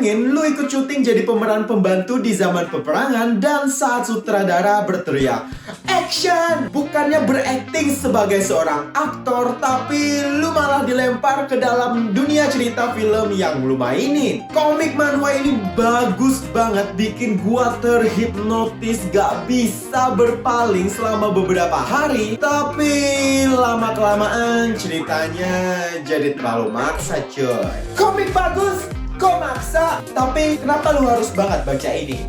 Bayangin lu ikut syuting jadi pemeran pembantu di zaman peperangan dan saat sutradara berteriak action! Bukannya berakting sebagai seorang aktor, tapi lu malah dilempar ke dalam dunia cerita film yang lu mainin. Komik manhwa ini bagus banget, bikin gua terhipnotis gak bisa berpaling selama beberapa hari. Tapi lama-kelamaan ceritanya jadi terlalu maksa coy. Komik bagus, kok maksa? Tapi kenapa lu harus banget baca ini?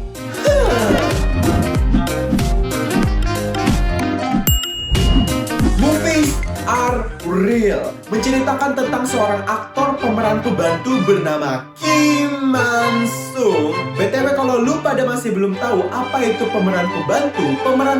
Movies are real. Menceritakan tentang seorang aktor pemeran pembantu bernama Kim Man-sung. BTW kalau lu pada masih belum tahu apa itu pemeran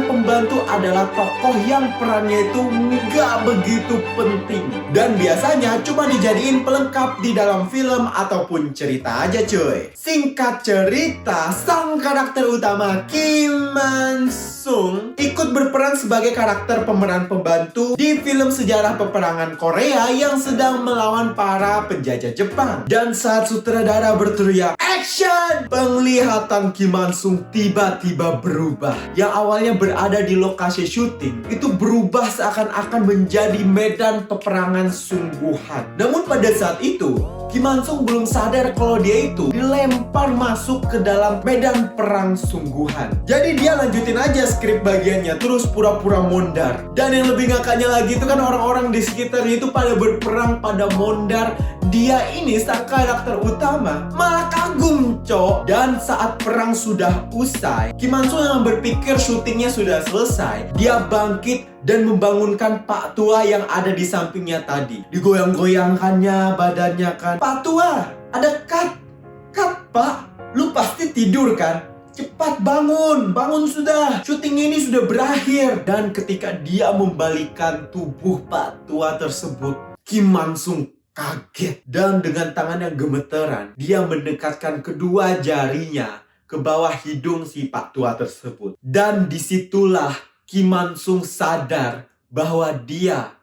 pembantu adalah tokoh yang perannya itu nggak begitu penting. Dan biasanya cuma dijadiin pelengkap di dalam film ataupun cerita aja cuy. Singkat cerita, sang karakter utama Kim Man-sung ikut berperan sebagai karakter pemeran pembantu di film sejarah peperangan Korea yang sedang melawan para penjajah Jepang. Dan saat sutradara berteriak action, penglihatan Kim Man-sung tiba-tiba berubah. Yang awalnya berada di lokasi syuting itu berubah seakan-akan menjadi medan peperangan sungguhan. Namun pada saat itu Kim Man-sung belum sadar kalau dia itu dilempar masuk ke dalam medan perang sungguhan. Jadi dia lanjutin aja skrip bagiannya terus pura-pura mondar. Dan yang lebih ngakaknya lagi itu kan orang-orang di sekitarnya itu pada berperang, pada mondar. Dia ini sang karakter utama malah kagum cok. Dan saat perang sudah usai, Kim Man-sung yang berpikir syutingnya sudah selesai, dia bangkit dan membangunkan Pak Tua yang ada di sampingnya tadi. Digoyang-goyangkannya badannya kan. Pak Tua, ada cut Pak. Lu pasti tidur kan? Cepat bangun, bangun sudah. Syuting ini sudah berakhir. Dan ketika dia membalikkan tubuh Pak Tua tersebut, Kim Man-sung kaget. Dan dengan tangan yang gemeteran, dia mendekatkan kedua jarinya ke bawah hidung si Pak Tua tersebut. Dan disitulah Kim Man-sung sadar bahwa dia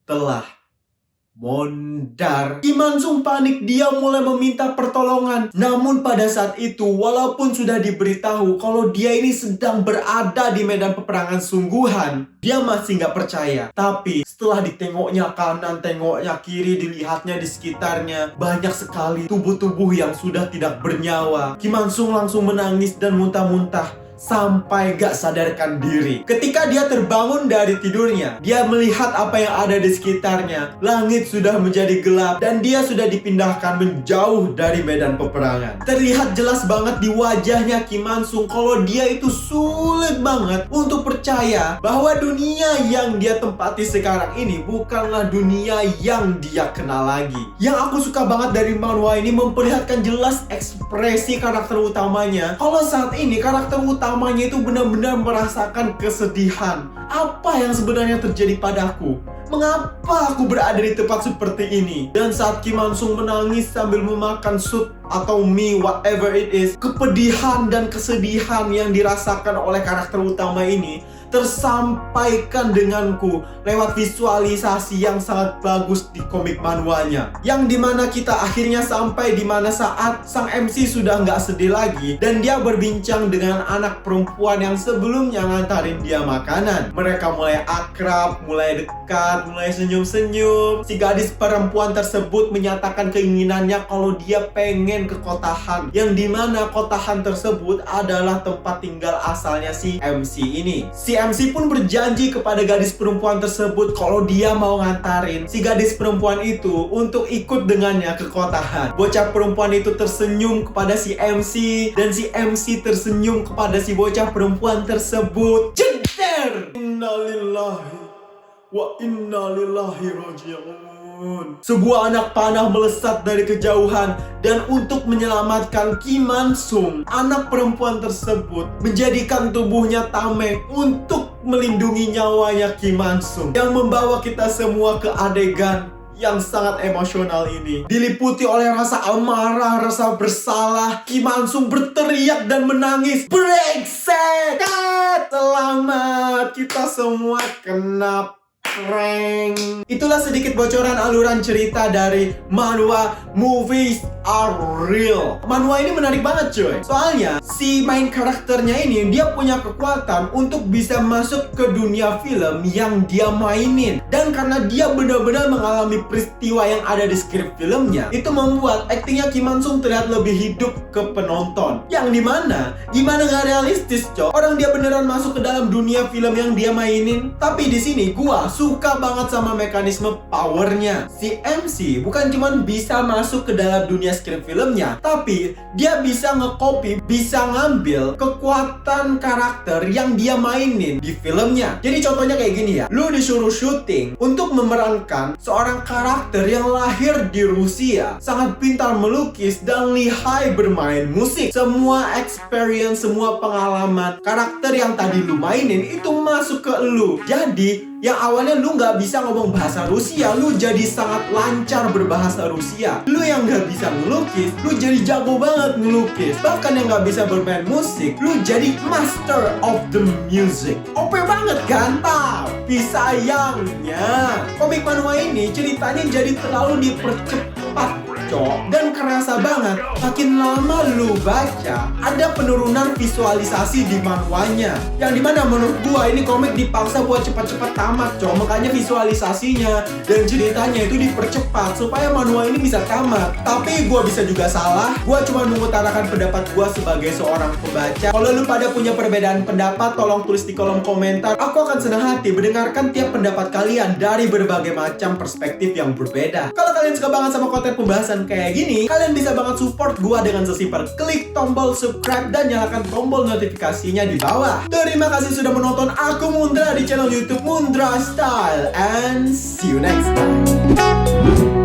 telah mondar. Kim Man-sung panik, dia mulai meminta pertolongan. Namun pada saat itu, walaupun sudah diberitahu kalau dia ini sedang berada di medan peperangan sungguhan, dia masih nggak percaya. Tapi setelah ditengoknya kanan, tengoknya kiri, dilihatnya di sekitarnya, banyak sekali tubuh-tubuh yang sudah tidak bernyawa. Kim Man-sung langsung menangis dan muntah-muntah sampai gak sadarkan diri. Ketika dia terbangun dari tidurnya, dia melihat apa yang ada di sekitarnya. Langit sudah menjadi gelap dan dia sudah dipindahkan menjauh dari medan peperangan. Terlihat jelas banget di wajahnya Kim Man-sung kalau dia itu sulit banget untuk percaya bahwa dunia yang dia tempati sekarang ini bukanlah dunia yang dia kenal lagi. Yang aku suka banget dari manhwa ini memperlihatkan jelas ekspresi karakter utamanya. Kalau saat ini karakter utamanya itu benar-benar merasakan kesedihan. Apa yang sebenarnya terjadi padaku? Mengapa aku berada di tempat seperti ini? Dan saat Kim Man-sung menangis sambil memakan sup atau mie, whatever it is, kepedihan dan kesedihan yang dirasakan oleh karakter utama ini tersampaikan denganku lewat visualisasi yang sangat bagus di komik manhwanya. Yang dimana kita akhirnya sampai dimana saat sang MC sudah nggak sedih lagi dan dia berbincang dengan anak perempuan yang sebelumnya ngantarin dia makanan. Mereka mulai akrab, mulai dekat, mulai senyum-senyum. Si gadis perempuan tersebut menyatakan keinginannya kalau dia pengen ke Kotahan, yang dimana Kotahan tersebut adalah tempat tinggal asalnya si MC ini. Si MC pun berjanji kepada gadis perempuan tersebut kalau dia mau ngantarin si gadis perempuan itu untuk ikut dengannya ke Kotahan. Bocah perempuan itu tersenyum kepada si MC dan si MC tersenyum kepada si bocah perempuan tersebut. Jeder! Innalillahi wa innalillahi raji'un. Sebuah anak panah melesat dari kejauhan dan untuk menyelamatkan Kim Man-sung, anak perempuan tersebut menjadikan tubuhnya tameng untuk melindungi nyawanya Kim Man-sung, yang membawa kita semua ke adegan yang sangat emosional ini. Diliputi oleh rasa amarah, rasa bersalah, Kim Man-sung berteriak dan menangis. Brengsek! Selamat, kita semua kena Kreng. Itulah sedikit bocoran aluran cerita dari manhwa Movies Are Real. Manhwa ini menarik banget cuy. Soalnya si main karakternya ini dia punya kekuatan untuk bisa masuk ke dunia film yang dia mainin. Dan karena dia benar-benar mengalami peristiwa yang ada di skrip filmnya, itu membuat aktingnya Kim Han Sung terlihat lebih hidup ke penonton. Yang dimana gimana gak realistis coy. Orang dia beneran masuk ke dalam dunia film yang dia mainin. Tapi di sini gua suka banget sama mekanisme powernya. Si MC bukan cuman bisa masuk ke dalam dunia skrip filmnya, tapi dia bisa nge-copy, bisa ngambil kekuatan karakter yang dia mainin di filmnya. Jadi contohnya kayak gini ya, lu disuruh syuting untuk memerankan seorang karakter yang lahir di Rusia, sangat pintar melukis dan lihai bermain musik. Semua experience, semua pengalaman karakter yang tadi lu mainin itu masuk ke lu. Jadi yang awalnya lu nggak bisa ngomong bahasa Rusia, lu jadi sangat lancar berbahasa Rusia. Lu yang nggak bisa ngelukis, lu jadi jago banget ngelukis. Bahkan yang nggak bisa bermain musik, lu jadi master of the music. OP banget kan? Tapi sayangnya komik manhwa ini ceritanya jadi terlalu dipercepat cok, dan kerasa banget makin lama lu baca ada penurunan visualisasi di manhwanya, yang dimana menurut gua ini komik dipaksa buat cepat-cepat tamat cok. Makanya visualisasinya dan ceritanya itu dipercepat supaya manhwa ini bisa tamat. Tapi gua bisa juga salah, gua cuma mengutarakan pendapat gua sebagai seorang pembaca. Kalau lu pada punya perbedaan pendapat, tolong tulis di kolom komentar. Aku akan senang hati mendengarkan tiap pendapat kalian dari berbagai macam perspektif yang berbeda. Kalau kalian suka banget sama konten pembahasan kayak gini, kalian bisa banget support gua dengan sesimpel klik tombol subscribe dan nyalakan tombol notifikasinya di bawah. Terima kasih sudah menonton aku Mundra di channel YouTube Mundra Style, and see you next time.